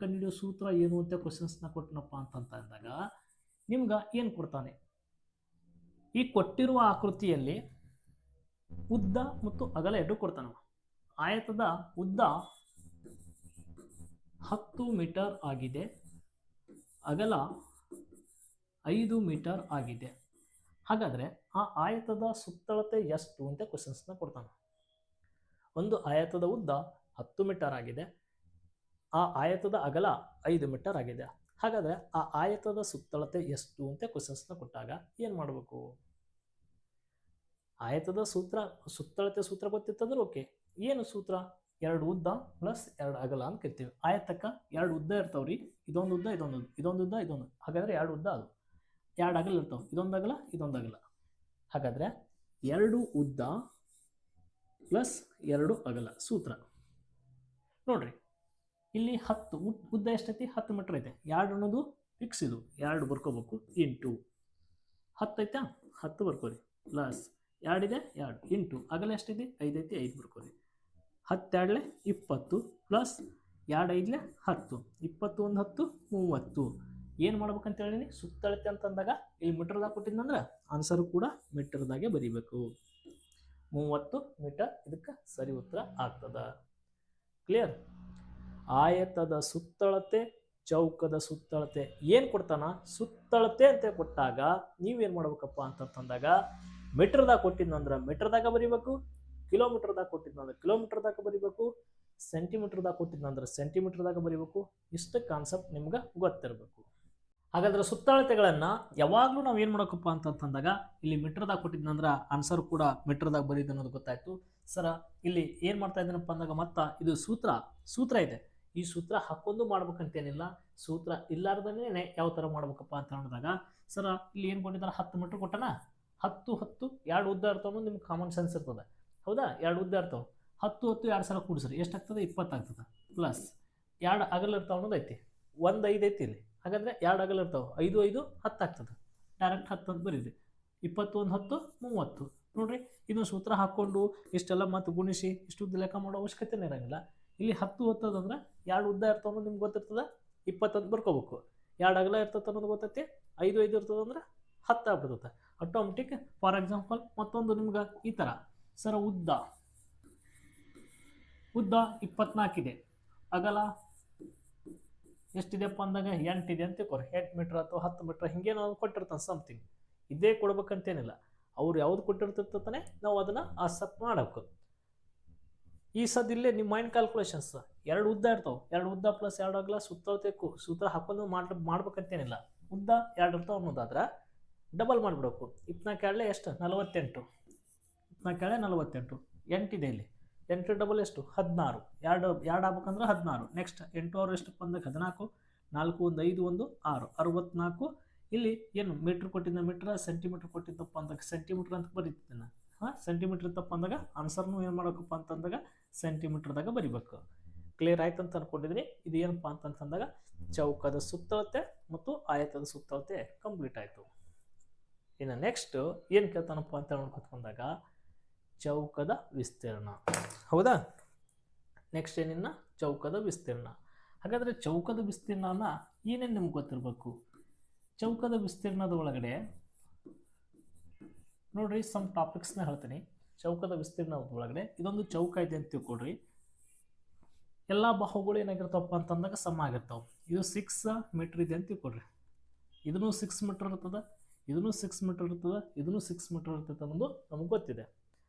ಕಂಡುಹಿಡಿಯೋ ಸೂತ್ರ ಏನು ಅಂತ ಕ್ವಶನ್ಸ್ನ ಕೊಟ್ಟನಪ್ಪ ಅಂತಂದಾಗ ನಿಮ್ಗೆ ಏನು ಕೊಡ್ತಾನೆ? ಈ ಕೊಟ್ಟಿರುವ ಆಕೃತಿಯಲ್ಲಿ ಉದ್ದ ಮತ್ತು ಅಗಲ ಎರಡು ಕೊಡ್ತಾನೆ. ಆಯತದ ಉದ್ದ 10 ಮೀಟರ್ ಆಗಿದೆ, ಅಗಲ 5 ಮೀಟರ್ ಆಗಿದೆ. ಹಾಗಾದರೆ ಆ ಆಯತದ ಸುತ್ತಳತೆ ಎಷ್ಟು ಅಂತ ಕ್ವಶನ್ಸ್ನ ಕೊಡ್ತಾನೆ. ಒಂದು ಆಯತದ ಉದ್ದ 10 ಮೀಟರ್ ಆಗಿದೆ, ಆ ಆಯತದ ಅಗಲ 5 ಮೀಟರ್ ಆಗಿದೆ. ಹಾಗಾದರೆ ಆ ಆಯತದ ಸುತ್ತಳತೆ ಎಷ್ಟು ಅಂತ ಕ್ವಶನ್ಸ್ನ ಕೊಟ್ಟಾಗ ಏನು ಮಾಡಬೇಕು? ಆಯತದ ಸುತ್ತಳತೆ ಸೂತ್ರ ಗೊತ್ತಿತ್ತಂದ್ರೆ ಓಕೆ. ಏನು ಸೂತ್ರ? 2 ಉದ್ದ ಪ್ಲಸ್ 2 ಅಗಲ ಅಂತ ಕರಿತೀವಿ. ಆಯತಕ್ಕೆ 2 ಉದ್ದ ಇರ್ತಾವ್ರಿ, ಇದೊಂದು ಉದ್ದ ಇದೊಂದು ಉದ್ದ. ಹಾಗಾದರೆ 2 ಉದ್ದ ಅದು, 2 ಅಗಲ ಇರ್ತಾವೆ, ಇದೊಂದು ಅಗಲ ಇದೊಂದು ಅಗಲ. ಹಾಗಾದರೆ 2 ಉದ್ದ ಪ್ಲಸ್ 2 ಅಗಲ ಸೂತ್ರ ನೋಡ್ರಿ. ಇಲ್ಲಿ 10 ಉದ್ದ ಎಷ್ಟೈತಿ? 10 ಮೀಟರ್ ಐತೆ. 2 ಅನ್ನೋದು ಫಿಕ್ಸ್, ಇದು 2 ಬರ್ಕೋಬೇಕು. ಇಂಟು 10 ಐತಾ, 10 ಬರ್ಕೋರಿ. ಪ್ಲಸ್ 2 ಇದೆ 2 ಇಂಟು ಅಗಲ ಎಷ್ಟೈತಿ? 5 ಐತಿ, 5 ಬರ್ಕೋರಿ. 10 2 20 ಪ್ಲಸ್ 2 5 10, 20 1 10 30. ಏನು ಮಾಡ್ಬೇಕಂತ ಹೇಳಿನಿ? ಸುತ್ತಳತೆ ಅಂತಂದಾಗ ಇಲ್ಲಿ ಮೀಟರ್ದಾಗ ಕೊಟ್ಟಿದ್ದಂದ್ರೆ ಆನ್ಸರು ಕೂಡ ಮೀಟರ್ದಾಗೆ ಬರೀಬೇಕು. 30 ಮೀಟರ್ ಇದಕ್ಕೆ ಸರಿ ಉತ್ತರ ಆಗ್ತದ. ಕ್ಲಿಯರ್? ಆಯತದ ಸುತ್ತಳತೆ, ಚೌಕದ ಸುತ್ತಳತೆ ಏನು ಕೊಡ್ತಾನ? ಸುತ್ತಳತೆ ಅಂತ ಕೊಟ್ಟಾಗ ನೀವೇನು ಮಾಡ್ಬೇಕಪ್ಪ ಅಂತಂದಾಗ ಮೀಟರ್ದಾಗ ಕೊಟ್ಟಿದ್ನಂದ್ರೆ ಮೀಟರ್ದಾಗ ಬರೀಬೇಕು, ಕಿಲೋಮೀಟರ್ದಾಗ ಕೊಟ್ಟಿದ್ನಂದ್ರೆ ಕಿಲೋಮೀಟರ್ದಾಗ ಬರೀಬೇಕು, ಸೆಂಟಿಮೀಟರ್ದಾಗ ಕೊಟ್ಟಿದ್ನಂದ್ರೆ ಸೆಂಟಿಮೀಟರ್ದಾಗ ಬರೀಬೇಕು. ಇಷ್ಟು ಕಾನ್ಸೆಪ್ಟ್ ನಿಮ್ಗೆ ಗೊತ್ತಿರಬೇಕು. ಹಾಗಾದ್ರೆ ಸುತ್ತಳತೆಗಳನ್ನು ಯಾವಾಗಲೂ ನಾವು ಏನು ಮಾಡಬೇಕಪ್ಪ ಅಂತಂದಾಗ ಇಲ್ಲಿ ಮೀಟರ್ದಾಗ ಕೊಟ್ಟಿದ್ನಂದ್ರೆ ಆನ್ಸರ್ ಕೂಡ ಮೀಟರ್ದಾಗ ಬರೀದು ಅನ್ನೋದು ಗೊತ್ತಾಯ್ತು. ಸರ ಇಲ್ಲಿ ಏನು ಮಾಡ್ತಾ ಇದ್ದೀನಪ್ಪ ಅಂದಾಗ ಮತ್ತೆ ಇದು ಸೂತ್ರ ಇದೆ. ಈ ಸೂತ್ರ ಹಾಕೊಂಡು ಮಾಡ್ಬೇಕಂತೇನಿಲ್ಲ, ಸೂತ್ರ ಇಲ್ಲಾರ್ದೇ ಯಾವ ಥರ ಮಾಡ್ಬೇಕಪ್ಪ ಅಂತ ನೋಡಿದಾಗ ಸರ ಇಲ್ಲಿ ಏನು ಕೊಟ್ಟಿದ್ದಾರೆ? 10 ಮೀಟರ್ ಕೊಟ್ಟನ. 10 10 ಎರಡು ಉದ್ದ ಇರ್ತಾವ ಅನ್ನೋದು ನಿಮ್ಗೆ ಕಾಮನ್ ಸೆನ್ಸ್ ಇರ್ತದೆ. ಹೌದಾ, ಎರಡು ಉದ್ದ ಇರ್ತಾವೆ, 10 10 ಎರಡು ಸಲ ಕೂಡಿಸ್ರಿ ಎಷ್ಟಾಗ್ತದೆ, 20 ಆಗ್ತದೆ. ಪ್ಲಸ್ ಎರಡು ಅಗಲ ಇರ್ತಾವ ಅನ್ನೋದು ಐತಿ, 1 5 ಐತಿ ಇಲ್ಲಿ. ಹಾಗಾದ್ರೆ ಎರಡು ಅಗಲ ಇರ್ತಾವೆ, 5 5 10 ಆಗ್ತದೆ. ಡೈರೆಕ್ಟ್ 10 ಅಂತ ಬರೀರಿ. 21 10 30. ನೋಡ್ರಿ, ಇದನ್ನು ಸೂತ್ರ ಹಾಕ್ಕೊಂಡು ಇಷ್ಟೆಲ್ಲ ಮತ್ತೆ ಗುಣಿಸಿ ಇಷ್ಟು ಲೆಕ್ಕ ಮಾಡೋ ಅವಶ್ಯಕತೆನೇ ಇರೋಂಗಿಲ್ಲ. ಇಲ್ಲಿ 10 ಹೊತ್ತದಂದ್ರೆ ಎರಡು ಉದ್ದ ಇರ್ತಾವ ಅನ್ನೋದು ನಿಮ್ಗೆ ಗೊತ್ತಿರ್ತದೆ, 20 ಅಂತ ಬರ್ಕೋಬೇಕು. ಎರಡು ಅಗಲ ಇರ್ತದೆ ಅನ್ನೋದು ಗೊತ್ತೈತಿ, 5 5 ಇರ್ತದೆ ಅಂದ್ರೆ 10 ಆಗ್ಬಿಡ್ತದೆ ಆಟೋಮೆಟಿಕ್. ಫಾರ್ ಎಕ್ಸಾಂಪಲ್ ಮತ್ತೊಂದು ನಿಮ್ಗೆ ಈ ಥರ, ಸರ್ ಉದ್ದ 24 ಇದೆ, ಅಗಲ ಎಷ್ಟಿದೆಪ್ಪ ಅಂದಾಗ 8 ಇದೆ ಅಂತ ತಿಳ್ಕೊರಿ. 8 ಮೀಟ್ರ್ ಅಥವಾ 10 ಮೀಟ್ರ್ ಹಿಂಗೇನಾದ್ರು ಕೊಟ್ಟಿರ್ತಾನೆ ಸಮಥಿಂಗ್. ಇದೇ ಕೊಡ್ಬೇಕಂತೇನಿಲ್ಲ, ಅವ್ರು ಯಾವ್ದು ಕೊಟ್ಟಿರ್ತಿರ್ತಾನೆ ನಾವು ಅದನ್ನು ಅಕ್ಸೆಪ್ಟ್ ಮಾಡಬೇಕು. ಈ ಸದ್ದಿಲ್ಲೇ ನಿಮ್ಮ ಮೈಂಡ್ ಕ್ಯಾಲ್ಕುಲೇಷನ್ಸ್, ಎರಡು ಉದ್ದ ಇರ್ತಾವೆ, ಎರಡು ಉದ್ದ ಪ್ಲಸ್ ಎರಡು ಅಗಲ ಸುತ್ತಳತೆಕು ಸೂತ್ರ ಹಾಕೊಂಡು ಮಾಡ್ಬೇಕಂತೇನಿಲ್ಲ. ಉದ್ದ ಎರಡು ಇರ್ತಾವೆ ಅನ್ನೋದಾದ್ರೆ ಡಬಲ್ ಮಾಡಿಬಿಡ್ಬೇಕು. 24 ಎಷ್ಟು, 48. 24 48, 8 ಇದೆ ಇಲ್ಲಿ. 8 ಡಬಲ್ ಎಷ್ಟು, 16. ಎರಡು ಆಗ್ಬೇಕಂದ್ರೆ 16. ನೆಕ್ಸ್ಟ್ 8 ಅವರು ಎಷ್ಟು ಬಂದಾಗ 14, 4 1 5 1 6 64. ಇಲ್ಲಿ ಏನು ಮೀಟ್ರ್ ಕೊಟ್ಟಿದ್ದ ಮೀಟ್ರ್, ಸೆಂಟಿಮೀಟ್ರ್ ಕೊಟ್ಟಿದ್ದಪ್ಪ ಅಂದಾಗ ಸೆಂಟಿಮೀಟ್ರ್ ಅಂತ ಬರೀತಿದ್ದೇನೆ. ಸೆಂಟಿಮೀಟ್ರ್ ಇತ್ತಪ್ಪ ಅಂದಾಗ ಆನ್ಸರ್ನು ಏನು ಮಾಡಬೇಕಪ್ಪ ಅಂತಂದಾಗ ಸೆಂಟಿಮೀಟ್ರ್ದಾಗ ಬರಿಬೇಕು. ಕ್ಲಿಯರ್ ಆಯ್ತು ಅಂತ ಅನ್ಕೊಂಡಿದ್ದೀನಿ. ಇದು ಏನಪ್ಪ ಅಂತಂದಾಗ ಚೌಕದ ಸುತ್ತಳತೆ ಮತ್ತು ಆಯತದ ಸುತ್ತಳತೆ ಕಂಪ್ಲೀಟ್ ಆಯಿತು. ಇನ್ನು ನೆಕ್ಸ್ಟ್ ಏನು ಕೇಳ್ತಾನಪ್ಪ ಅಂತ ನೋಡ್ಕೊಂಡಾಗ ಚೌಕದ ವಿಸ್ತೀರ್ಣ. ಹೌದಾ, ನೆಕ್ಸ್ಟ್ ಏನಿನ್ನ ಚೌಕದ ವಿಸ್ತೀರ್ಣ. ಹಾಗಾದರೆ ಚೌಕದ ವಿಸ್ತೀರ್ಣನ ಏನೇನು ನಿಮ್ಗೆ ಗೊತ್ತಿರಬೇಕು? ಚೌಕದ ವಿಸ್ತೀರ್ಣದ ಒಳಗಡೆ ನೋಡ್ರಿ, ಸಮ್ ಟಾಪಿಕ್ಸ್ನ ಹೇಳ್ತೀನಿ. ಚೌಕದ ವಿಸ್ತೀರ್ಣದ ಒಳಗಡೆ ಇದೊಂದು ಚೌಕ ಇದೆ ಅಂತ ತಿಳ್ಕೊಡ್ರಿ. ಎಲ್ಲ ಬಾಹುಗಳು ಏನಾಗಿರ್ತಾವಪ್ಪ ಅಂತಂದಾಗ ಸಮ ಆಗಿರ್ತಾವೆ. ಇದು 6 ಮೀಟ್ರ್ ಇದೆ ಅಂತ ತಿಳ್ಕೊಡ್ರಿ. ಇದನ್ನು 6 ಮೀಟ್ರ್ ಇರ್ತದೆ, ಇದನ್ನು 6 ಮೀಟ್ರ್ ಇರ್ತದೆ, ಇದನ್ನು 6 ಮೀಟ್ರ್ ಇರ್ತದೆ ಅನ್ನೋದು ನಮಗೆ ಗೊತ್ತಿದೆ.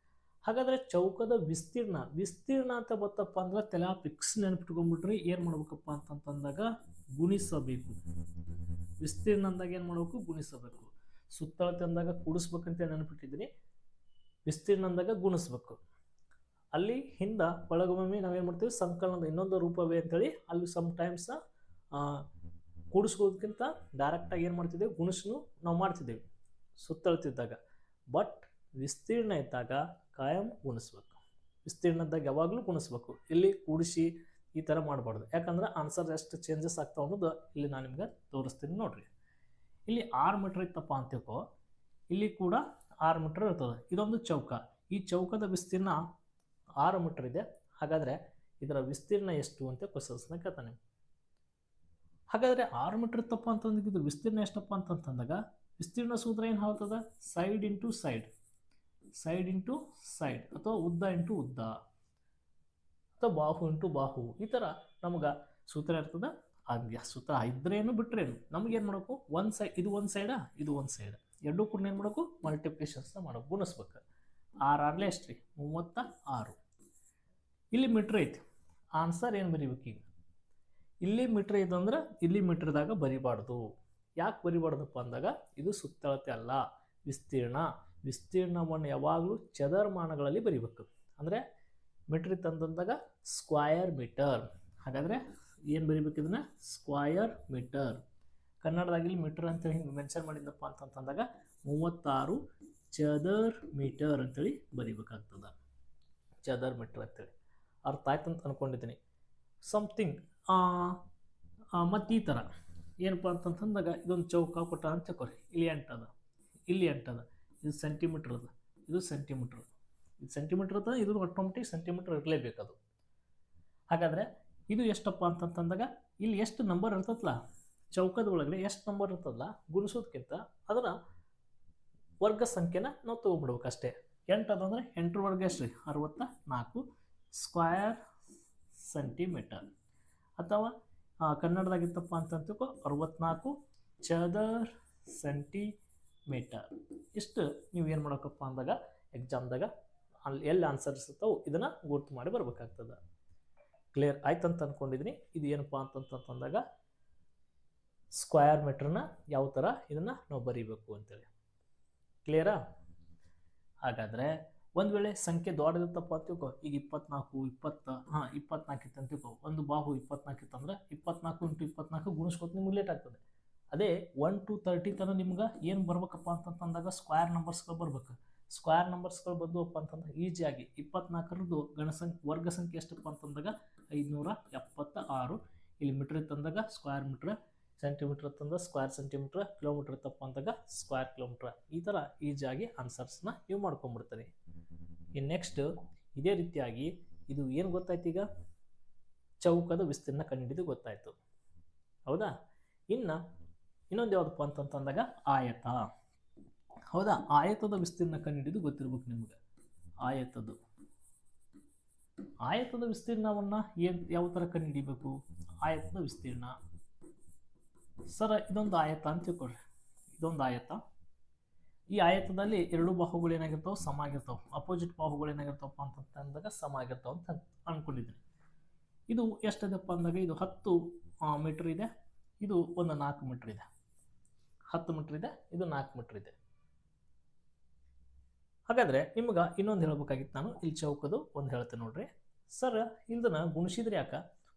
ಹಾಗಾದರೆ ಚೌಕದ ವಿಸ್ತೀರ್ಣ ಅಂತ ಬತ್ತಪ್ಪ ಅಂದ್ರೆ ತಲೆ ಫಿಕ್ಸ್ ನೆನಪಿಟ್ಕೊಂಡ್ಬಿಟ್ರಿ. ಏನು ಮಾಡ್ಬೇಕಪ್ಪ ಅಂತಂದಾಗ ಗುಣಿಸಬೇಕು. ವಿಸ್ತೀರ್ಣ ಅಂದಾಗ ಏನು ಮಾಡಬೇಕು, ಗುಣಿಸಬೇಕು. ಸುತ್ತಳತೆ ಅಂದಾಗ ಕೂಡಿಸ್ಬೇಕಂತ ನೆನಪಿಟ್ಟಿದ್ದೀನಿ, ವಿಸ್ತೀರ್ಣ ಅಂದಾಗ ಗುಣಿಸ್ಬೇಕು. ಅಲ್ಲಿ ಹಿಂದ ಒಳಗೊಮ್ಮೆ ನಾವೇನು ಮಾಡ್ತೀವಿ, ಸಂಕಲನದ ಇನ್ನೊಂದು ರೂಪವೇ ಅಂತೇಳಿ ಅಲ್ಲಿ ಸಮ್ ಟೈಮ್ಸ್ ಕೂಡಿಸ್ಕೋದಕ್ಕಿಂತ ಡೈರೆಕ್ಟಾಗಿ ಏನು ಮಾಡ್ತಿದ್ದೇವೆ, ಗುಣಿಸ್ನು ನಾವು ಮಾಡ್ತಿದ್ದೇವೆ ಸುತ್ತಳತಿದ್ದಾಗ. ಬಟ್ ವಿಸ್ತೀರ್ಣ ಇದ್ದಾಗ ಕಾಯಂ ಗುಣಿಸ್ಬೇಕು. ವಿಸ್ತೀರ್ಣದಾಗ ಯಾವಾಗಲೂ ಗುಣಿಸ್ಬೇಕು. ಇಲ್ಲಿ ಕೂಡಿಸಿ ಈ ಥರ ಮಾಡಬಾರ್ದು, ಯಾಕಂದ್ರೆ ಆನ್ಸರ್ ಎಷ್ಟು ಚೇಂಜಸ್ ಆಗ್ತಾವೆ ಅನ್ನೋದು ಇಲ್ಲಿ ನಾನು ನಿಮ್ಗೆ ತೋರಿಸ್ತೀನಿ. ನೋಡ್ರಿ, ಇಲ್ಲಿ 6 ಮೀಟ್ರ್ ಇತ್ತಪ್ಪ ಅಂತಿಕೋ, ಇಲ್ಲಿ ಕೂಡ 6 ಮೀಟ್ರ್ ಇರ್ತದೆ. ಇದೊಂದು ಚೌಕ. ಈ ಚೌಕದ ವಿಸ್ತೀರ್ಣ 6 ಮೀಟ್ರ್ ಇದೆ. ಹಾಗಾದರೆ ಇದರ ವಿಸ್ತೀರ್ಣ ಎಷ್ಟು ಅಂತ ಕ್ವಶನ್ಸ್ನ ಕೇಳ್ತಾನೆ. ಹಾಗಾದರೆ 6 ಮೀಟ್ರ್ ಇತ್ತಪ್ಪ ಅಂತಂದ್ರೆ ಇದ್ರ ವಿಸ್ತೀರ್ಣ ಎಷ್ಟಪ್ಪ ಅಂತಂದಾಗ ವಿಸ್ತೀರ್ಣ ಸೂತ್ರ ಏನು ಹೇಳ್ತದೆ, side into side, side into side, ಅಥವಾ ಉದ್ದ ಇಂಟು ಉದ್ದ, ಅಥವಾ ಬಾಹು ಇಂಟು ಬಾಹು. ಈ ಥರ ನಮ್ಗೆ ಸೂತ್ರ ಇರ್ತದೆ. ಹಂಗೆ ಸೂತ್ರ ಇದ್ರೇನು ಬಿಟ್ರೇನು ನಮಗೇನು ಮಾಡಬೇಕು, ಒಂದು ಸೈಡ್, ಇದು ಒಂದು ಸೈಡಾ, ಇದು ಒಂದು ಸೈಡ್, ಎರಡೂ ಕೂಡ ಏನು ಮಾಡಬೇಕು, ಮಲ್ಟಿಪ್ಲಿಕೇಶನ್ಸ್ನ ಮಾಡಬೇಕು, ಗುಣಿಸ್ಬೇಕು. 6 6 ಎಷ್ಟು ರೀ, 36. ಇಲ್ಲಿ ಮೀಟ್ರ್ ಐತಿ, ಆನ್ಸರ್ ಏನು ಬರೀಬೇಕು ಈಗ, ಇಲ್ಲಿ ಮೀಟ್ರ್ ಇದಂದ್ರೆ ಇಲ್ಲಿ ಮೀಟ್ರ್ದಾಗ ಬರಿಬಾರ್ದು. ಯಾಕೆ ಬರಿಬಾರ್ದಪ್ಪ ಅಂದಾಗ ಇದು ಸುತ್ತಳತೆ ಅಲ್ಲ, ವಿಸ್ತೀರ್ಣ. ವಿಸ್ತೀರ್ಣವನ್ನು ಯಾವಾಗಲೂ ಚದರಮಾನಗಳಲ್ಲಿ ಬರಿಬೇಕು. ಅಂದರೆ ಮೀಟ್ರ್ ಇತ್ತಂದಾಗ ಸ್ಕ್ವಯರ್ ಮೀಟರ್. ಹಾಗಾದರೆ ಏನು ಬರಿಬೇಕು, ಇದನ್ನು ಸ್ಕ್ವಯರ್ ಮೀಟರ್. ಕನ್ನಡದಾಗಿಲ್ಲಿ ಮೀಟರ್ ಅಂತೇಳಿ ಹಿಂಗೆ ಮೆನ್ಷನ್ ಮಾಡಿದ್ದಪ್ಪ ಅಂತಂದಾಗ 36 ಚದರ್ ಮೀಟರ್ ಅಂತೇಳಿ ಬರಿಬೇಕಾಗ್ತದೆ. ಚದರ್ ಮೀಟರ್ ಅಂತೇಳಿ ಅರ್ಥ ಆಯ್ತು ಅಂತ ಅಂದ್ಕೊಂಡಿದ್ದೀನಿ. ಸಮಥಿಂಗ್ ಮತ್ತು ಈ ಥರ ಏನಪ್ಪ ಅಂತಂದಾಗ ಇದೊಂದು ಚೌಕ ಕೊಟ್ಟ ಅಂತ ತಿಳ್ಕೊರಿ. ಇಲ್ಲಿ 8 ಅದ, ಇಲ್ಲಿ 8 ಅದ, ಇದು ಸೆಂಟಿಮೀಟ್ರ್ ಅದ, ಇದು ಸೆಂಟಿಮೀಟ್ರ್, ಇದು ಸೆಂಟಿಮೀಟ್ರ್ ಅದ, ಇದು ಆಟೋಮೆಟಿಕ್ ಸೆಂಟಿಮೀಟ್ರ್ ಇರಲೇಬೇಕದು. ಹಾಗಾದರೆ ಇದು ಎಷ್ಟಪ್ಪ ಅಂತಂದಾಗ ಇಲ್ಲಿ ಎಷ್ಟು ನಂಬರ್ ಇರ್ತದಲ್ಲ, ಚೌಕದ ಒಳಗಡೆ ಎಷ್ಟು ನಂಬರ್ ಇರ್ತದಲ್ಲ, ಗುಣಿಸೋದಕ್ಕಿಂತ ಅದರ ವರ್ಗ ಸಂಖ್ಯೆನ ನಾವು ತೊಗೊಂಡ್ಬಿಡ್ಬೇಕು ಅಷ್ಟೇ. 8 ಅದಂದರೆ 8 ವರ್ಗ ಎಷ್ಟು ರೀ, 64 ಸ್ಕ್ವಯರ್ ಸೆಂಟಿಮೀಟರ್. ಅಥವಾ ಕನ್ನಡದಾಗಿತ್ತಪ್ಪ ಅಂತಂತಿಕೋ 64 ಚದರ್ ಸೆಂಟಿಮೀಟರ್. ಇಷ್ಟು ನೀವು ಏನು ಮಾಡೋಕ್ಕಪ್ಪ ಅಂದಾಗ ಎಕ್ಸಾಮ್ದಾಗ ಅಲ್ಲಿ ಎಲ್ಲಿ ಆನ್ಸರ್ಸ್ ಇರ್ತಾವೆ ಇದನ್ನು ಗುರ್ತು ಮಾಡಿ ಬರ್ಬೇಕಾಗ್ತದೆ. ಕ್ಲಿಯರ್ ಆಯ್ತು ಅಂತ ಅಂದ್ಕೊಂಡಿದ್ದೀನಿ. ಇದು ಏನಪ್ಪ ಅಂತಂದಾಗ ಸ್ಕ್ವಯರ್ ಮೀಟ್ರನ್ನ ಯಾವ ಥರ ಇದನ್ನು ನಾವು ಬರೀಬೇಕು ಅಂತೇಳಿ. ಕ್ಲಿಯರಾ? ಹಾಗಾದರೆ ಒಂದು ವೇಳೆ ಸಂಖ್ಯೆ ದೊಡ್ಡದಿತ್ತಪ್ಪ ಅಂತ ತಿಳ್ಕೊ, ಈಗ 24 24 ಇತ್ತು ಅಂತ ತಿಳ್ಕೊ, ಒಂದು ಬಾಹು 24 ಇತ್ತಂದ್ರೆ 24 × 24 ಗುಣಿಸ್ಕೊತ ನಿಮ್ಗೆ ಲೇಟ್ ಆಗ್ತದೆ. ಅದೇ 1 to 30 ತನಕ ನಿಮ್ಗೆ ಏನು ಬರ್ಬೇಕಪ್ಪ ಅಂತಂದಾಗ ಸ್ಕ್ವೇರ್ ನಂಬರ್ಸ್ಗಳು ಬರ್ಬೇಕು. ಸ್ಕ್ವೇರ್ ನಂಬರ್ಸ್ಗಳು ಬಂದವಪ್ಪ ಅಂತಂದ್ರೆ ಈಜಿಯಾಗಿ 24ರದ್ದು ವರ್ಗ ಸಂಖ್ಯೆ ಎಷ್ಟಪ್ಪ ಅಂತಂದಾಗ 576. ಇಲ್ಲಿ ಮೀಟ್ರ್ ತಂದಾಗ ಸ್ಕ್ವೇರ್ ಮೀಟ್ರ್, ಸೆಂಟಿಮೀಟ್ರ್ ತಂದಾಗ ಸ್ಕ್ವೇರ್ ಸೆಂಟಿಮೀಟ್ರ್, ಕಿಲೋಮೀಟ್ರ್ ತಪ್ಪ ಅಂದಾಗ ಸ್ಕ್ವೇರ್ ಕಿಲೋಮೀಟ್ರ್. ಈ ಥರ ಈಜಿಯಾಗಿ ಆನ್ಸರ್ಸ್ನ ನೀವು ಮಾಡ್ಕೊಂಡ್ಬಿಡ್ತೀರಿ. ಇನ್ನು ನೆಕ್ಸ್ಟ್ ಇದೇ ರೀತಿಯಾಗಿ ಇದು ಏನು ಗೊತ್ತಾಯ್ತು, ಈಗ ಚೌಕದ ವಿಸ್ತೀರ್ಣ ಕಂಡುಹಿಡಿದು ಗೊತ್ತಾಯ್ತು, ಹೌದಾ. ಇನ್ನೊಂದು ಯಾವುದಪ್ಪ ಅಂತಂದಾಗ ಆಯತ. ಹೌದಾ, ಆಯತದ ವಿಸ್ತೀರ್ಣ ಕಂಡುಹಿಡಿದು ಗೊತ್ತಿರ್ಬೇಕು ನಿಮ್ಗೆ. ಆಯತದ ವಿಸ್ತೀರ್ಣವನ್ನ ಯಾವ ಥರ ಕಂಡುಹಿಡಿಬೇಕು? ಆಯತದ ವಿಸ್ತೀರ್ಣ ಸರ್ ಇದೊಂದು ಆಯತ ಅಂತ ತಿಳ್ಕೊಳ್ರಿ. ಇದೊಂದು ಆಯತ. ಈ ಆಯತದಲ್ಲಿ ಎರಡು ಬಾಹುಗಳು ಏನಾಗಿರ್ತಾವೆ? ಸಮ ಆಗಿರ್ತಾವೆ. ಅಪೋಸಿಟ್ ಬಾಹುಗಳು ಏನಾಗಿರ್ತಾವಪ್ಪ ಅಂತಂದಾಗ ಸಮ ಆಗಿರ್ತಾವ ಅಂತ ಅನ್ಕೊಂಡಿದ್ದೀನಿ. ಇದು ಎಷ್ಟಿದೆಪ್ಪ ಅಂದಾಗ ಇದು 10 ಮೀಟರ್ ಇದೆ, ಇದು ಒಂದು 4 ಮೀಟರ್ ಇದೆ. 10 ಮೀಟರ್ ಇದೆ, ಇದು 4 ಮೀಟರ್ ಇದೆ. ಹಾಗಾದ್ರೆ ನಿಮ್ಗೆ ಇನ್ನೊಂದು ಹೇಳ್ಬೇಕಾಗಿತ್ತು ನಾನು. ಇಲ್ಲಿ ಚೌಕದು ಒಂದು ಹೇಳ್ತೇನೆ ನೋಡ್ರಿ. ಸರ್ ಇದನ್ನ ಗುಣಿಸಿದ್ರೆ ಯಾಕ?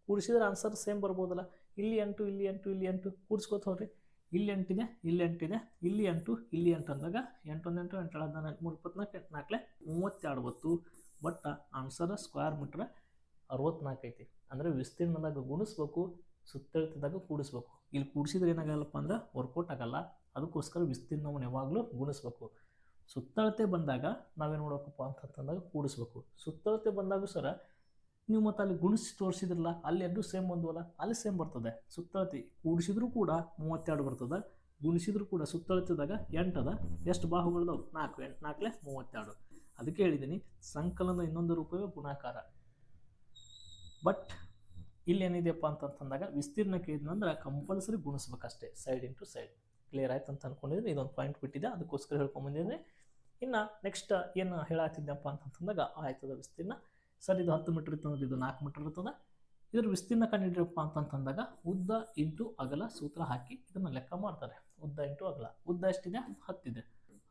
ಕೂಡಿಸಿದ್ರೆ ಆನ್ಸರ್ ಸೇಮ್ ಬರ್ಬೋದಲ್ಲ. ಇಲ್ಲಿ 8, ಇಲ್ಲಿ 8, ಇಲ್ಲಿ 8 ಕೂಡಿಸ್ಕೋತ ಹೋಗ್ರಿ. ಇಲ್ಲಿ 8 ಇದೆ, ಇಲ್ಲಿ 8 ಇದೆ, ಇಲ್ಲಿ 8, ಇಲ್ಲಿ 8 ಅಂದಾಗ 8 1 8 8 3 24 4 32 ಬತ್ತು. ಬಟ್ ಆನ್ಸರ್ ಸ್ಕ್ವೇರ್ ಮೀಟ್ರ್ 64 ಐತಿ. ಅಂದರೆ ವಿಸ್ತೀರ್ಣದಾಗ ಗುಣಿಸ್ಬೇಕು, ಸುತ್ತಳತೆದಾಗ ಕೂಡಿಸ್ಬೇಕು. ಇಲ್ಲಿ ಕೂಡಿಸಿದ್ರೆ ಏನಾಗಲ್ಲಪ್ಪ ಅಂದ್ರೆ ವರ್ಕೌಟ್ ಆಗಲ್ಲ. ಅದಕ್ಕೋಸ್ಕರ ವಿಸ್ತೀರ್ಣವನ್ನು ಯಾವಾಗಲೂ ಗುಣಿಸ್ಬೇಕು. ಸುತ್ತಳತೆ ಬಂದಾಗ ನಾವೇನು ಮಾಡ್ಬೇಕಪ್ಪ ಅಂತಂದಾಗ ಕೂಡಿಸ್ಬೇಕು. ಸುತ್ತಳತೆ ಬಂದಾಗ ಸರ ನೀವು ಮತ್ತೆ ಅಲ್ಲಿ ಗುಣಿಸಿ ತೋರಿಸಿದ್ರಲ್ಲ, ಅಲ್ಲಿ ಎರಡು ಸೇಮ್ ಬಂದವಲ್ಲ, ಅಲ್ಲಿ ಸೇಮ್ ಬರ್ತದೆ. ಸುತ್ತಳತೆ ಕೂಡಿಸಿದ್ರು ಕೂಡ 32 ಬರ್ತದೆ, ಗುಣಿಸಿದ್ರು ಕೂಡ ಸುತ್ತಳತೆದಾಗ 8 ಅದ. ಎಷ್ಟು ಬಾಹುಗಳದಾವು? 4. 8 4 32. ಅದಕ್ಕೆ ಹೇಳಿದ್ದೀನಿ ಸಂಕಲನದ ಇನ್ನೊಂದು ರೂಪವೇ ಗುಣಾಕಾರ. ಬಟ್ ಇಲ್ಲಿ ಏನಿದೆಯಪ್ಪ ಅಂತಂದಾಗ ವಿಸ್ತೀರ್ಣಕ್ಕೆ ಇದ್ನಂದ್ರೆ ಕಂಪಲ್ಸರಿ ಗುಣಿಸ್ಬೇಕಷ್ಟೇ, ಸೈಡ್ ಇಂಟು ಸೈಡ್. ಕ್ಲಿಯರ್ ಆಯ್ತು ಅಂತ ಅನ್ಕೊಂಡಿದ್ರೆ ಇದೊಂದು ಪಾಯಿಂಟ್ ಬಿಟ್ಟಿದೆ, ಅದಕ್ಕೋಸ್ಕರ ಹೇಳ್ಕೊಂಬಂದಿದ್ರೆ. ಇನ್ನು ನೆಕ್ಸ್ಟ್ ಏನು ಹೇಳಾತಿದ್ದೆಪ್ಪ ಅಂತಂದಾಗ ಆಯತದ ವಿಸ್ತೀರ್ಣ. ಸರ್ ಇದು 10 ಮೀಟರ್ ಇತ್ತು ಅಂದ್ರೆ ಇದು 4 ಮೀಟರ್ ಇರ್ತದೆ. ಇದ್ರ ವಿಸ್ತೀರ್ಣ ಕಂಡಿಡ್ರಪ್ಪ ಅಂತಂದಾಗ ಉದ್ದ ಇಂಟು ಅಗಲ ಸೂತ್ರ ಹಾಕಿ ಇದನ್ನು ಲೆಕ್ಕ ಮಾಡ್ತಾರೆ. ಉದ್ದ ಇಂಟು ಅಗಲ. ಉದ್ದ ಎಷ್ಟಿದೆ? 10 ಇದೆ,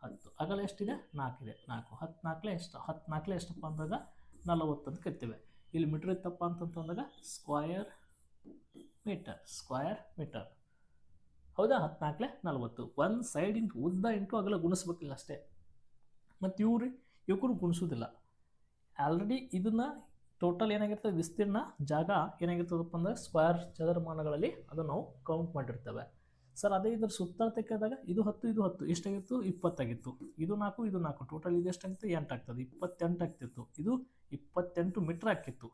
10. ಅಗಲ ಎಷ್ಟಿದೆ? 4 ಇದೆ, 4. 10 4 ಎಷ್ಟು? 10 4 ಎಷ್ಟಪ್ಪ ಅಂದಾಗ 40 ಅಂತ ಕರಿತೇವೆ. ಇಲ್ಲಿ ಮೀಟರ್ ಇತ್ತಪ್ಪ ಅಂತಂದಾಗ ಸ್ಕ್ವಯರ್ ಮೀಟರ್. ಹೌದಾ? 10 4 40. ಒಂದು ಸೈಡ್ ಇಂಟು ಉದ್ದ ಇಂಟು ಅಗಲ ಗುಣಿಸ್ಬೇಕಿಲ್ಲ ಅಷ್ಟೇ. ಮತ್ತು ಇವ್ರು ಗುಣಿಸೋದಿಲ್ಲ. ಆಲ್ರೆಡಿ ಇದನ್ನ ಟೋಟಲ್ ಏನಾಗಿರ್ತದೆ ವಿಸ್ತೀರ್ಣ ಜಾಗ ಏನಾಗಿರ್ತದಪ್ಪ ಅಂದ್ರೆ ಸ್ಕ್ವೇರ್ ಚದರಮಾನಗಳಲ್ಲಿ ಅದು ನಾವು ಕೌಂಟ್ ಮಾಡಿರ್ತೇವೆ. ಸರ್ ಅದೇ ಇದ್ರ ಸುತ್ತಳತೆಗೆ ಆದಾಗ ಇದು 10 ಇದು 10 ಎಷ್ಟಾಗಿತ್ತು? 20 ಆಗಿತ್ತು. ಇದು 4 ಇದು 4 ಟೋಟಲ್ ಇದು ಎಷ್ಟಾಗಿತ್ತು? 8 ಆಗ್ತದೆ. 28 ಆಗ್ತಿತ್ತು. ಇದು 28 ಮೀಟರ್ ಆಗ್ತಿತ್ತು.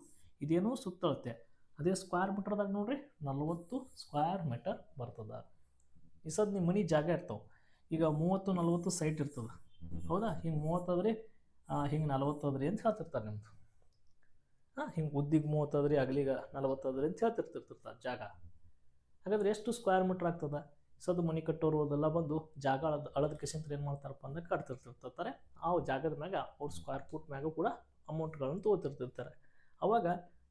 ಇದೇನು ಸುತ್ತಳತೆ. ಅದೇ ಸ್ಕ್ವೇರ್ ಮೀಟರ್ದಾಗ ನೋಡ್ರಿ 40 ಸ್ಕ್ವೇರ್ ಮೀಟರ್ ಬರ್ತದೆ. ಈ ಸದ್ ನಿಮ್ಮ ಮನೆ ಜಾಗ ಇರ್ತಾವೆ. ಈಗ 30 40 ಸೈಟ್ ಇರ್ತದೆ, ಹೌದಾ? ಹಿಂಗೆ 30 ಅದ್ರಿ, ಹಿಂಗೆ 40 ಅದ್ರಿ ಅಂತ ಹೇಳ್ತಿರ್ತಾರೆ ನಿಮ್ದು. ಹಿಂಗೆ ಉದ್ದಿಗೆ 30 ಅದ್ರಿ, ಅಗಲಿಗೆ 40 ಅದ್ರಿ ಅಂತ ಹೇಳ್ತಿರ್ತಿರ್ತಾರೆ ಜಾಗ. ಹಾಗಾದ್ರೆ ಎಷ್ಟು ಸ್ಕ್ವೇರ್ ಮೀಟರ್ ಆಗ್ತದೆ? ಸದ್ ಮನೆ ಕಟ್ಟೋರು ಅದೆಲ್ಲ ಬಂದು ಜಾಗ ಅಳದ ಕಿಸಿಂತ ಏನು ಮಾಡ್ತಾರಪ್ಪ ಅಂದ್ರೆ ಕಟ್ತಿರ್ತಿರ್ತಾರೆ. ಆ ಜಾಗದ ಮ್ಯಾಗ ಅವ್ರು ಸ್ಕ್ವೇರ್ ಫುಟ್ ಮ್ಯಾಗ ಕೂಡ ಅಮೌಂಟ್ಗಳನ್ನು ತೊಗೋತಿರ್ತಿರ್ತಾರೆ. ಅವಾಗ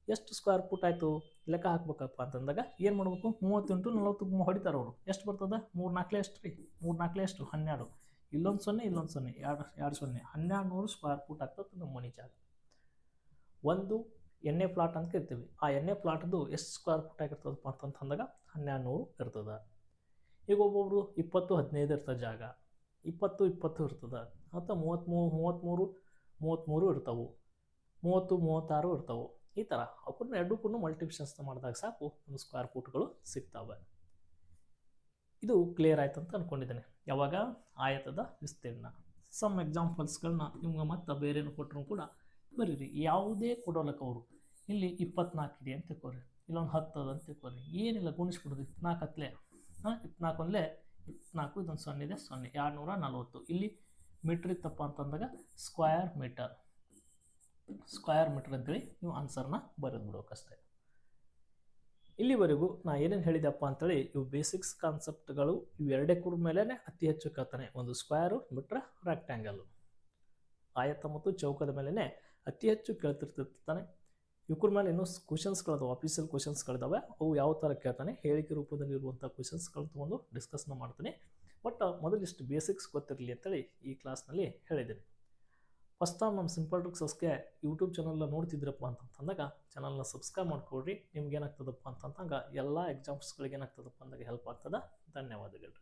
ಎಷ್ಟು ಸ್ಕ್ವೇರ್ ಫುಟ್ ಆಯಿತು ಲೆಕ್ಕ ಹಾಕ್ಬೇಕಪ್ಪ ಅಂತಂದಾಗ ಏನು ಮಾಡ್ಬೇಕು? 30 × 40 ಹೊಡಿತಾರೆ ಅವರು. ಎಷ್ಟು ಬರ್ತದೆ? 3 4 ಎಷ್ಟು ರೀ? 3 4 ಎಷ್ಟು? 12. ಇಲ್ಲೊಂದು 0 ಇಲ್ಲೊಂದು 0 2 0 1200 ಸ್ಕ್ವೇರ್ ಫುಟ್ ಆಗ್ತದೆ ನಮ್ಮ ಮನೆ ಜಾಗ. ಒಂದು ಎಣ್ಣೆ ಪ್ಲಾಟ್ ಅಂತ ಕರಿತೀವಿ. ಆ ಎಣ್ಣೆ ಪ್ಲಾಟ್ದು ಎಷ್ಟು ಸ್ಕ್ವೇರ್ ಫುಟ್ ಆಗಿರ್ತದಪ್ಪ ಅಂತಂದಾಗ 1200 ಇರ್ತದೆ. ಈಗ ಒಬ್ಬೊಬ್ರು 20 15 ಇರ್ತದೆ ಜಾಗ, 20 20 ಇರ್ತದೆ, ಮತ್ತು 33 ಇರ್ತಾವೆ, 30 36 ಇರ್ತಾವೆ. ಈ ಥರ ಅವಕ್ಕೂ ಎರಡಕ್ಕೂ ಮಲ್ಟಿಪ್ಲಿಕೇಷನ್ಸ್ ಮಾಡಿದಾಗ ಸಾಕು ನಮ್ಮ ಸ್ಕ್ವೇರ್ ಫುಟ್ಗಳು ಸಿಗ್ತವೆ. ಇದು ಕ್ಲಿಯರ್ ಆಯ್ತು ಅಂತ ಅಂದ್ಕೊಂಡಿದ್ದೇನೆ. ಯಾವಾಗ? ಆಯತದ ವಿಸ್ತೀರ್ಣ. ಸಮ್ ಎಕ್ಸಾಂಪಲ್ಸ್ಗಳನ್ನ ನಿಮ್ಗೆ ಮತ್ತೆ ಬೇರೇನು ಕೊಟ್ಟರು ಕೂಡ ಬರೀರಿ. ಯಾವುದೇ ಕೊಡೋಲಕ್ಕ ಅವರು ಇಲ್ಲಿ 24 ಇದೆ ಅಂತ ತಿಳ್ಕೊರಿ, ಇಲ್ಲೊಂದು 10 ಅದ ಅಂತ ತಿಳ್ಕೊರಿ. ಏನಿಲ್ಲ ಗುಣಿಸ್ಬಿಡೋದು. 24 ಹತ್ತಲೆ 24 ಒಂದಲೇ 24, ಇದೊಂದು 0 ಇದೆ 0 240. ಇಲ್ಲಿ ಮೀಟ್ರ್ ಇತ್ತಪ್ಪ ಅಂತಂದಾಗ ಸ್ಕ್ವೇರ್ ಮೀಟರ್ ಅಂತೇಳಿ ನೀವು ಆನ್ಸರ್ನ ಬರೆದು ಬಿಡೋಕಷ್ಟೇ. ಇಲ್ಲಿವರೆಗೂ ನಾ ಏನೇನು ಹೇಳಿದೆಪ್ಪ ಅಂತೇಳಿ ಇವು ಬೇಸಿಕ್ಸ್ ಕಾನ್ಸೆಪ್ಟ್ಗಳು. ಇವೆರಡೇ ಕೂಡ ಮೇಲೆ ಅತಿ ಹೆಚ್ಚು ಕೇಳ್ತಾನೆ. ಒಂದು ಸ್ಕ್ವೇರು ಬಿಟ್ರೆ ರೆಕ್ಟ್ಯಾಂಗಲ್ಲು, ಆಯತ ಮತ್ತು ಚೌಕದ ಮೇಲೇ ಅತಿ ಹೆಚ್ಚು ಕೇಳ್ತಿರ್ತಿರ್ತಾನೆ. ಇವ್ರ ಮೇಲೆ ಇನ್ನೂ ಕ್ವಶನ್ಸ್ಗಳದಾವೆ, ಆಫೀಸಿಯಲ್ ಕ್ವಶನ್ಸ್ಗಳಿದಾವೆ. ಅವು ಯಾವ ಥರ ಕೇಳ್ತಾನೆ ಹೇಳಿಕೆ ರೂಪದಲ್ಲಿ ಇರುವಂಥ ಕ್ವಶನ್ಸ್ಗಳು ತೊಗೊಂಡು ಡಿಸ್ಕಸ್ನ ಮಾಡ್ತೀನಿ. ಬಟ್ ಮೊದಲಿಷ್ಟು ಬೇಸಿಕ್ಸ್ ಗೊತ್ತಿರಲಿ ಅಂತೇಳಿ ಈ ಕ್ಲಾಸ್ನಲ್ಲಿ ಹೇಳಿದ್ದೀನಿ. ಫಸ್ಟ್ ಟೈಮ್ ನಮ್ಮ ಸಿಂಪಲ್ ಟ್ರಿಕ್ಸಸ್ಗೆ ಯೂಟ್ಯೂಬ್ ಚಾನಲ್ನ ನೋಡ್ತಿದ್ರಪ್ಪ ಅಂತಂದಾಗ ಚಾನಲ್ನ ಸಬ್ಸ್ಕ್ರೈಬ್ ಮಾಡ್ಕೊಳ್ರಿ. ನಿಮ್ಗೆ ಏನಾಗ್ತದಪ್ಪ ಅಂತಂದಾಗ ಎಲ್ಲ ಎಕ್ಸಾಮ್ಸ್ಗಳಿಗೆ ಏನಾಗ್ತದಪ್ಪ ಅಂದಾಗ ಹೆಲ್ಪ್ ಆಗ್ತದೆ. ಧನ್ಯವಾದಗಳು.